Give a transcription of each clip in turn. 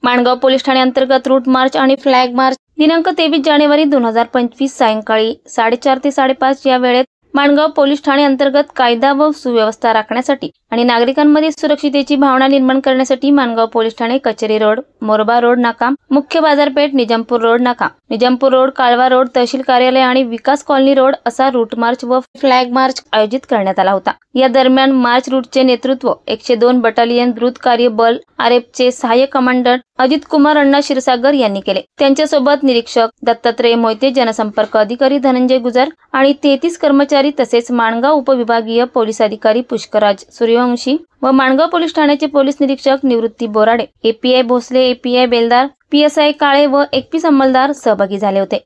Mangaon police Thane अंतर्गत route march आणि flag March दिनांक 23 जानेवारी 2025 सायंकाळी 4:30 ते 5:30 या वेळेत माणगाव पोलीस ठाणे अंतर्गत कायदा व सुव्यवस्था राखण्यासाठी आणि नागरिकांमध्ये सुरक्षितेची भावना निर्माण करण्यासाठी माणगाव पोलीस ठाणे कचेरी रोड, मोरबा रोड नाका, मुख्य बाजारपेठ, निजामपूर रोड नाका, निजामपूर रोड, काळवा रोड, तहसील कार्यालय आणि विकास कॉलनी रोड असा रूट मार्च व फ्लॅग मार्च आयोजित करण्यात आला होता। या दरम्यान मार्च रूटचे नेतृत्व 102 बटालियन द्रुत कार्य बल आरएफचे सहाय्यक कमांडंट अजित कुमार अण्णा क्षीरसागर यांनी केले। त्यांच्यासोबत निरीक्षक दत्तात्रय मोहिते, जनसंपर्क अधिकारी धनंजय गुजर आणि 33 कर्मचारी तसेच माणगाव उपविभागीय पोलीस अधिकारी पुष्कराज सूर्यवंशी व माणगाव पोलीस ठाण्याचे पोलीस निरीक्षक निवृत्ती बोराडे, एपीआय भोसले, एपीआय बेलदार, पीएसआय काळे व एकपीस अंमलदार सहभागी झाले होते।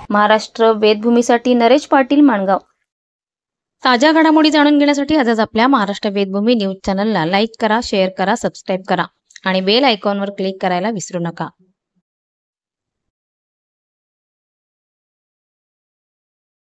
महाराष्ट्र वेदभूमीसाठी नरेश पाटील, माणगाव। ताज्या घडामोडी जाणून घेण्यासाठी आजच आपल्या महाराष्ट्र वेदभूमी न्यूज चॅनलला लाईक करा, शेअर करा, सबस्क्राईब करा आणि बेल आयकॉनवर क्लिक करायला विसरू नका।